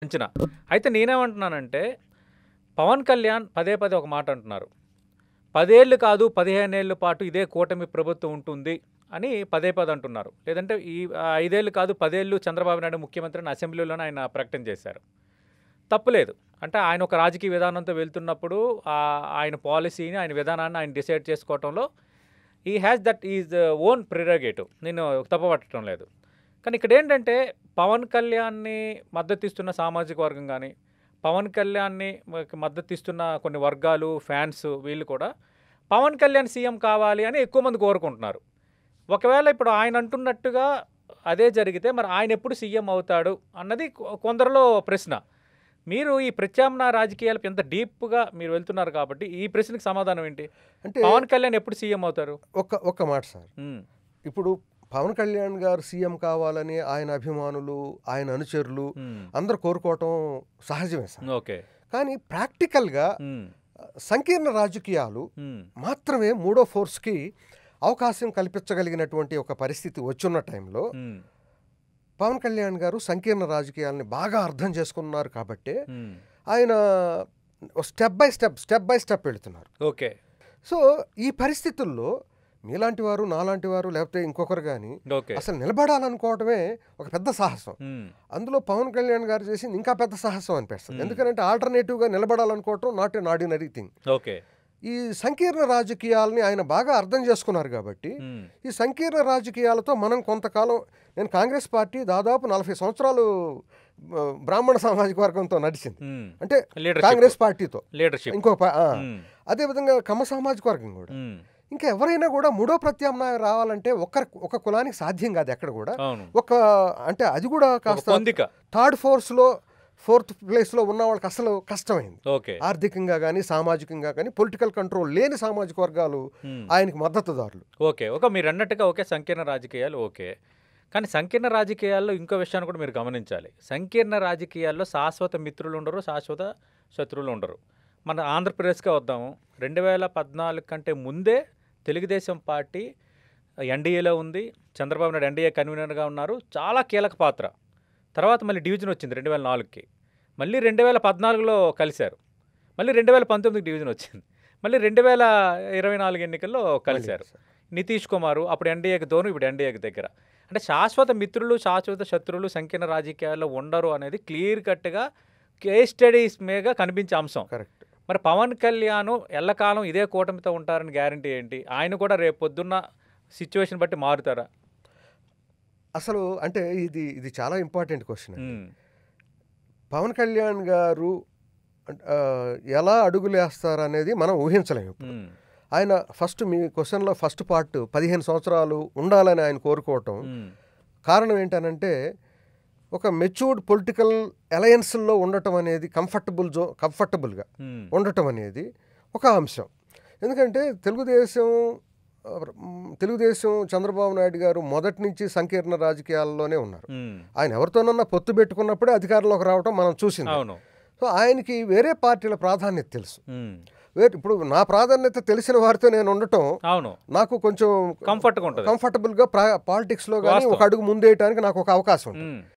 అంచనా. అయితే నేనేమంటున్నానంటే, పవన్ కళ్యాణ్ పదే పదే ఒక మాట అంటున్నారు. 10 ఏళ్ళు కాదు 15 ఏళ్ల పాటు ఇదే కూటమి ప్రభుత్వం ఉంటుంది అని పదే పదే అంటున్నారు. లేదంటే 5 ఏళ్ళు కాదు 10 ఏళ్ళు చంద్రబాబు నాయుడు ముఖ్యమంత్రి అని అసెంబ్లీలోనే ఆయన ప్రకటన చేశారు. తప్పులేదు. అంటే ఆయన ఒక రాజకీయ విధానంతో వెళ్తున్నప్పుడు ఆయన పాలిసీని, ఆయన విధానాన్ని ఆయన డిసైడ్ చేసుకోవటంలో he has that is own prerogative. నేను తప్పుపట్టడం లేదు. కానీ ఇక్కడేంటంటే పవన్ కళ్యాణ్‌ని మద్దతిస్తున్న సామాజిక వర్గం గాని, పవన్ కళ్యాణ్‌ని మద్దతిస్తున్న కొన్ని వర్గాలు, ఫ్యాన్స్ వీళ్ళు కూడా పవన్ కళ్యాణ్ సీఎం కావాలి అని ఎక్కువ మంది కోరుకుంటున్నారు. ఒకవేళ ఇప్పుడు ఆయన అంటున్నట్టుగా అదే జరిగితే మరి ఆయన ఎప్పుడు సీఎం అవుతాడు అన్నది కొందరిలో ప్రశ్న. మీరు ఈ ప్రత్యామ్నాయ రాజకీయాలకు ఎంత డీప్‌గా మీరు వెళ్తున్నారు కాబట్టి ఈ ప్రశ్నకి సమాధానం ఏంటి? అంటే పవన్ కళ్యాణ్ ఎప్పుడు సీఎం అవుతారు? ఒక్క మాట సార్. ఇప్పుడు పవన్ కళ్యాణ్ గారు సీఎం కావాలని ఆయన అభిమానులు, ఆయన అనుచరులు అందరూ కోరుకోవటం సహజమే సార్. ఓకే. కానీ ప్రాక్టికల్‌గా సంకీర్ణ రాజకీయాలు మాత్రమే మూడో ఫోర్స్‌కి అవకాశం కల్పించగలిగినటువంటి ఒక పరిస్థితి వచ్చున్న టైంలో పవన్ కళ్యాణ్ గారు సంకీర్ణ రాజకీయాలని బాగా అర్థం చేసుకున్నారు కాబట్టే ఆయన స్టెప్ బై స్టెప్ వెళుతున్నారు. ఓకే. సో ఈ పరిస్థితుల్లో మీలాంటి వారు, నాలాంటి వారు, లేకపోతే ఇంకొకరు కానీ అసలు నిలబడాలనుకోవటమే ఒక పెద్ద సాహసం. అందులో పవన్ కళ్యాణ్ గారు చేసింది ఇంకా పెద్ద సాహసం అనిపిస్తుంది. ఎందుకంటే ఆల్టర్నేటివ్గా నిలబడాలనుకోవటం not an ordinary thing. Okay. ఈ సంకీర్ణ రాజకీయాలని ఆయన బాగా అర్థం చేసుకున్నారు కాబట్టి ఈ సంకీర్ణ రాజకీయాలతో మనం కొంతకాలం, నేను కాంగ్రెస్ పార్టీ దాదాపు 40 సంవత్సరాలు బ్రాహ్మణ సామాజిక వర్గంతో నడిచింది. అంటే కాంగ్రెస్ పార్టీతో ఇంకో అదేవిధంగా కమ్మ సామాజిక వర్గం కూడా. ఇంకా ఎవరైనా కూడా మూడో ప్రత్యామ్నాయం రావాలంటే ఒక కులానికి సాధ్యం కాదు ఎక్కడ కూడా. అంటే అది కూడా కాస్త ఫోర్త్ ప్లేస్లో ఉన్న వాళ్ళకి అసలు కష్టమైంది. ఆర్థికంగా కానీ సామాజికంగా కానీ పొలిటికల్ కంట్రోల్ లేని సామాజిక వర్గాలు ఆయనకి మద్దతుదారులు. ఓకే. మీరు అన్నట్టుగా సంకీర్ణ రాజకీయాలు ఓకే. కానీ సంకీర్ణ రాజకీయాల్లో ఇంకో విషయాన్ని కూడా మీరు గమనించాలి. సంకీర్ణ రాజకీయాల్లో శాశ్వత మిత్రులు ఉండరు, శాశ్వత శత్రువులు ఉండరు. మన ఆంధ్రప్రదేశ్కే వద్దాము. 2014 కంటే ముందే తెలుగుదేశం పార్టీ ఎన్డీఏలో ఉంది. చంద్రబాబు నాయుడు ఎన్డీఏ కన్వీనర్గా ఉన్నారు. చాలా కీలక పాత్ర. తర్వాత మళ్ళీ డివిజన్ వచ్చింది 2004కి. మళ్ళీ 2014లో కలిశారు. మళ్ళీ 2019కి డివిజన్ వచ్చింది. మళ్ళీ 2024 ఎన్నికల్లో కలిశారు. నితీష్ కుమార్ అప్పుడు ఎన్డీఏకి దూరం, ఇప్పుడు ఎన్డీఏకి దగ్గర. అంటే శాశ్వత మిత్రులు, శాశ్వత శత్రువులు సంకీర్ణ రాజకీయాల్లో ఉండరు అనేది క్లియర్ కట్గా కేస్ స్టడీస్ మీద కనిపించే అంశం. కరెక్ట్. మరి పవన్ కళ్యాణ్ ఎల్లకాలం ఇదే కూటమితో ఉంటారని గ్యారంటీ ఏంటి? ఆయన కూడా రేపు పొద్దున్న సిచ్యువేషన్ బట్టి మారుతారా? అసలు అంటే ఇది చాలా ఇంపార్టెంట్ క్వశ్చన్. పవన్ కళ్యాణ్ గారు ఎలా అడుగులేస్తారు అనేది మనం ఊహించలేము. ఆయన మీ క్వశ్చన్లో ఫస్ట్ పార్ట్ 15 సంవత్సరాలు ఉండాలని ఆయన కోరుకోవటం కారణం ఏంటనంటే ఒక మెచ్యూర్డ్ పొలిటికల్ అలయన్స్లో ఉండటం అనేది కంఫర్టబుల్గా ఉండటం అనేది ఒక అంశం. ఎందుకంటే తెలుగుదేశం చంద్రబాబు నాయుడు గారు మొదటి నుంచి సంకీర్ణ రాజకీయాల్లోనే ఉన్నారు. ఆయన ఎవరితోనన్నా పొత్తు పెట్టుకున్నప్పుడే అధికారంలోకి రావటం మనం చూసింది. సో ఆయనకి వేరే పార్టీల ప్రాధాన్యత తెలుసు. ఇప్పుడు నా ప్రాధాన్యత తెలిసిన వారితో నేను ఉండటం నాకు కొంచెం కంఫర్టబుల్గా పాలిటిక్స్లో కానీ ఒక అడుగు ముందేయటానికి నాకు ఒక అవకాశం ఉంటుంది.